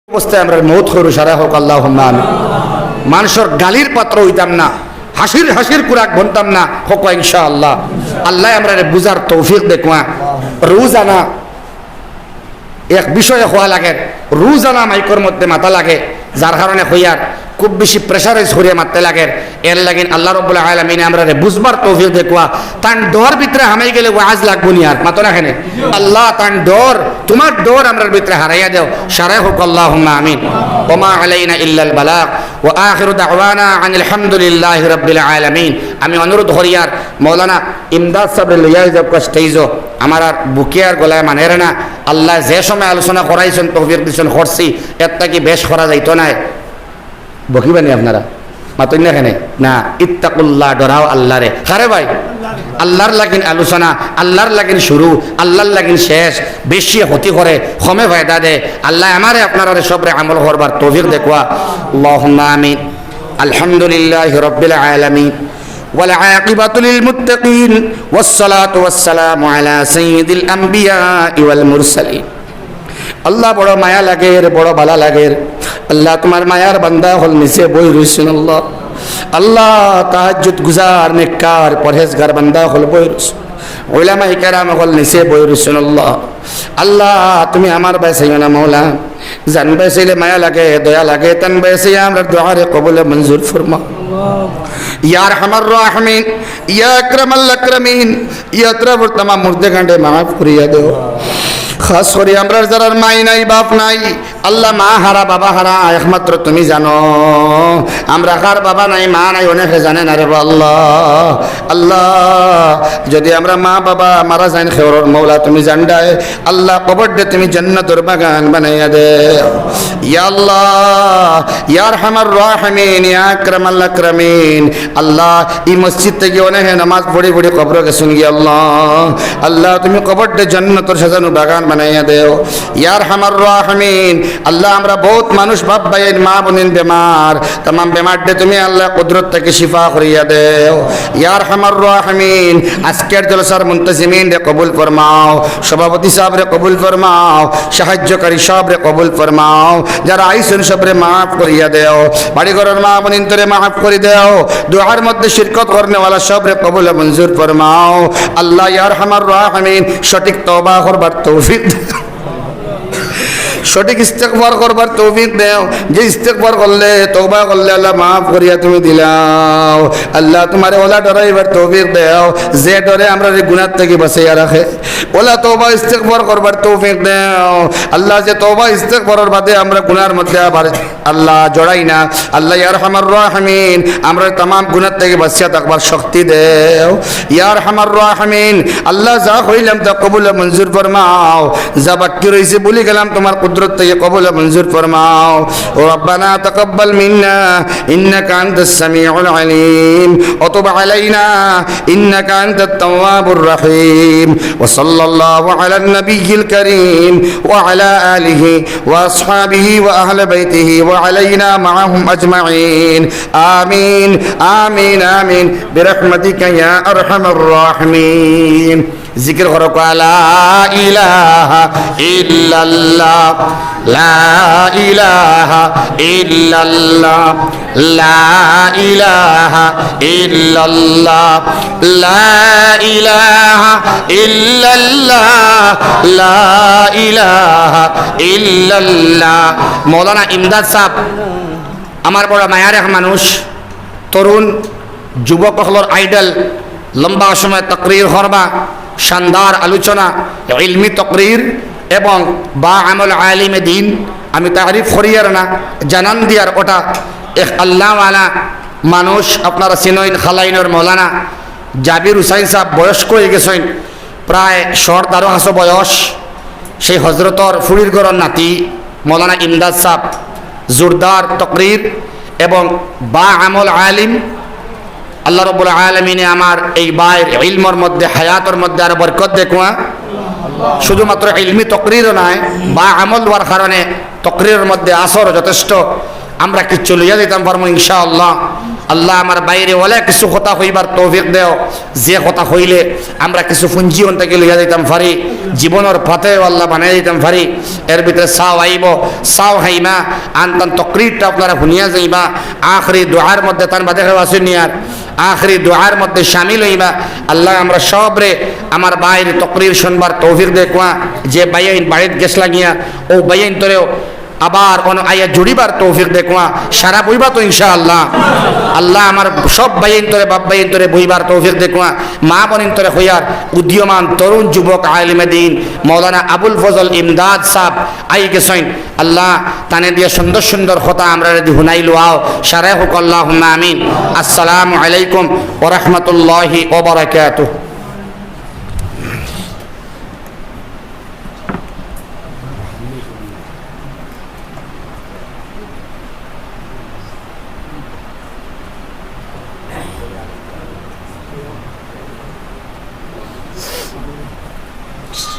অবস্থায় আমরা মৌত করু সারা হোক আল্লাহুম্মা আমিন। মানুষের গালির পাত্র হইতাম না, হাসির হাসির কুরাক বনতাম না, হোক ইনশাআল্লাহ। আল্লাহ আমরা বুঝার তৌফিক দেখুয়া। রোজানা এক বিষয়ে হওয়া লাগে, রোজানা মাইকর মধ্যে মাথা লাগে, যার কারণে হইয়ার খুব বেশি প্রেসারে ছড়িয়ে মারতে লাগে। এর লাগিন আল্লাহ রাব্বুল আলামিন আমরা বুঝবার তৌফিক দেখুয়া। তান ডর ভিতরে হামাই গেলে ওয়াজ লাগবো নি আর মাতো না কেনে আল্লাহ তান ডর, তোমার ডর আমরা ভিতরে হারাইয়া দেও সারাই হোক আল্লাহুম্মা আমিন। ওমা আলাইনা ইল্লাল বালাগ ওয়া আখিরু দাওয়ানা আনিল হামদুলিল্লাহি রাব্বিল আলামিন। আমি অনুরোধ হরিয়ার মৌলানা ইমদাদ সাহেব লইয়া যাব স্টেজও আমার আর বুকে আর গলায় মানের না। আল্লাহ যে সময় আলোচনা করাইছেন তৌফিক দিছেন করছি, এরটা কি বেশ করা যাইতো না? বকিবানি আপনারা মাতই না কেনে না। ইত্তাকুল্লাহ, ডরাও আল্লাহ রে। আরে ভাই আল্লাহর লাগিন আলোচনা, আল্লাহর লাগিন শুরু, আল্লাহর লাগিন শেষ, বেশি ক্ষতি করে কমে ফায়দা দে। আল্লাহ আমারে আপনারা সবরে আমল করবার তৌফিক দেখুয়া। আল্লাহুম্মা আমিন। আলহামদুলিল্লাহি রাব্বিল আলামিন ওয়াল আকিবাতু লিল মুত্তাকিন ওয়াস সালাতু ওয়াস সালামু আলা সাইয়্যিদিল আমবিয়া ওয়াল মুরসালিন। আল্লাহ বড় মায়া লাগে, বড় ভালো লাগে। আল্লাহ তোমার মায়ার বান্দা হল নিচে বই রইছেন। আল্লাহ আল্লাহ তাহাজ্জুদ গুজার নেককার পরহেজগার বান্দা হল বই রইছেন। উলামায়ে কেরাম হল নিচে বই রইছেন। আল্লাহ আল্লাহ তুমি আমার বাইসাইও না মওলা, জান বাইসাইলে মায়া লাগে, দয়া লাগে, তান বাইসাইয়া আমরা দুআরে কবুলে মঞ্জুর ফরমা। ইয়া আরহামার রাহিমিন, ইয়া আকরামাল আকরামিন, ইয়া আতরাফুর তামাম মুর্দে গান্ডে মাফ করিয়া দেও। খাস করে আমরা যারা মাই নাই বাপ নাই, আল্লাহ মা হারা বাবা হারা একমাত্র তুমি জানো। আমরা কার বাবা নাই মা নাই অনেকে জানে না রে আল্লাহ। আল্লাহ যদি আমরা মা বাবা মারা যাই খেওর মৌলা তুমি জানডায়। আল্লাহ কবর দে তুমি জান্নাতের বাগান বানাইয়া দে। ইয়া আল্লাহ ইয়া আরহামার রাহিমিন, ইয়া আকরামাল আকরামিন। আল্লাহ এই মসজিদ থেকে অনেকে নামাজ পড়ি পড়ি কবর গেছেন গিয়ে। আল্লাহ আল্লাহ তুমি কবর দে জান্নাতের সাজানো বাগান বানাইয়া দেও। ইয়া আরহামার রাহিমিন। আল্লাহ আমরা বহুত মানুষ বাপ ভাইয়ের মা বোনের বেমার, তাম বেমার দে তুমি আল্লাহ কুদরত থেকে শিফা করিয়া দেও। ইয়া আরহামার রাহিমিন। আজকের জলসার মুনতাজিমিন রে কবুল ফরমাও, সভাপতি সাহেব রে কবুল ফরমাও, সাহায্যকারী সব রে কবুল ফরমাও, যারা আইসেন সবরে মাফ করিয়া দেও। বাড়ি ঘরের মা বোনের তোরে মাফ করে দেও। দুআর মধ্যে শিরকত করনেওয়ালা সবরে কবুল মঞ্জুর ফরমাও। আল্লাহ ইয়া আরহামার রাহিমিন সঠিক তওবা করবার তৌফিক, সঠিক ইস্তেগফার করবার তৌফিক দেও। যে ইস্তেগফার করলে তওবা করলে আল্লাহ মাফ করিয়া তুমি দিলাও। আল্লাহ তোমারে ওলা ডরাইবার তৌফিক দেও, যে ডরে আমরা গুনাহ থেকে বাঁচাইয়া রাখে। ওলা তওবা ইস্তেগফার করবার তৌফিক দেও। আল্লাহ যে তওবা ইস্তেগফারের বাদে আমরা গুনার মধ্যে আবার আল্লাহ জড়াই না। আল্লাহ ইয়া আরহামার রাহিমিন আমরা तमाम গুনাহ থেকে বাঁচিয়া থাকবার শক্তি দেও। ইয়া আরহামার রাহিমিন। আল্লাহ যা হইলাম তা কবুল মঞ্জুর ফরমাও, যা বাকি রইছে বলি গেলাম তোমার কুদরত থেকে কবুল মঞ্জুর ফরমাও। ও রব্বানা তাকাব্বাল মিন্না ইন্নাকা আনতাস সামিউল আলিম ওয়া তুব আলাইনা ইন্নাকা আনতাত তাওয়াবুর রহিম। ওয়া সাল্লাল্লাহু আলান নাবিয়্যিল কারীম ওয়া আলা আলিহি ওয়া আসহাবিহি ওয়া আহলি বাইতিহি ওয়া আলাইনা মাআহুম আজমাইন। আমিন আমিন আমিন বিরহমাতিকা ইয়া আরহামার রাহিমিন। জিকির করো লা ইলাহা ইল্লাল্লাহ, লা ইলাহা ইল্লাল্লাহ, লা ইলাহা ইল্লাল্লাহ, লা ইলাহা ইল্লাল্লাহ, লা ইলাহা ইল্লাল্লাহ। মৌলানা ইমদাদ সাহেব আমার বড় মায়ার এক মানুষ, তরুণ যুবক হলর আইডল। লম্বা সময় তকরির করবা, শানদার আলোচনা, ইলমি তকরির এবং বা আমল আলিমে দিন। আমি তারিফ করিয়ার না জানান দিয়ার ওটা এক আল্লাহওয়ালা মানুষ। আপনারা চিনইন খালাইনের মৌলানা জাবির হুসাইন সাহেব বয়স্ক হয়ে গেছেন, প্রায় 13 বয়স। সেই হজরতর ফুরির গড়র নাতি মৌলানা ইমদাদ সাহেব জোরদার তকরির এবং বা আমল আলিম। আল্লাহ রাব্বুল আলামিনে আমার এই বাইর ইলমের মধ্যে হায়াতের মধ্যে আর বরকত দেখুয়া। শুধুমাত্র ইলমি তকরিরও নয়, বা আমল হওয়ার কারণে তকরিরের মধ্যে আসর যথেষ্ট। আমরা কিচ্ছু লইয়া দিতাম পারবো ইনশাআল্লাহ। আল্লাহ আমার বাইরে অনেক কিছু কথা হইবার তৌফিক দেও, যে কথা হইলে আমরা কিছু পুঞ্জীবন থেকে লইয়া দিতাম পারি, জীবনের পথেও আল্লাহ বানিয়ে দিতাম পারি। এর ভিতরে সাও আইব, সাও হাইমা, আনতান তকরিরটা আপনারা শুনিয়া যাইবা। আখরি দোয়ার মধ্যে তান বাদে আসেন নিয়ার আখরি দোয়ার মধ্যে শামিল হইবা। আল্লাহ আমরা সবরে আমার বাইরে তকরির শুনবার তৌফিক দেখবা। যে বাইন বাড়িতে গেছ লাগিয়া ও বাইন তোরেও আবার আয়া জুড়িবার তৌফিক দেখবা। সারা বইবা তো ইনশাআল্লাহ। আল্লাহ আমার সব বাইন তোরে বাপ বাইন তোরে বইবার তৌফিক দেখবা। মা বোনিন তোরে হইয়ার উদীয়মান তরুণ যুবক আলিমে দিন মৌলানা আবুল ফজল ইমদাদ সাহ আই গেছেন। আল্লাহ তানে দিয়ে সুন্দর সুন্দর কথা আমরা যদি হুনাইলো আও সারা হোক আল্লাহুম্মা আমিন। আসসালামু আলাইকুম ওয়া রাহমাতুল্লাহি ওয়া বারাকাতুহু।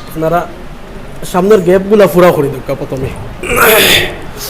আপনারা সামনের গ্যাপগুলা পুরা করে দেখ প্রথমে।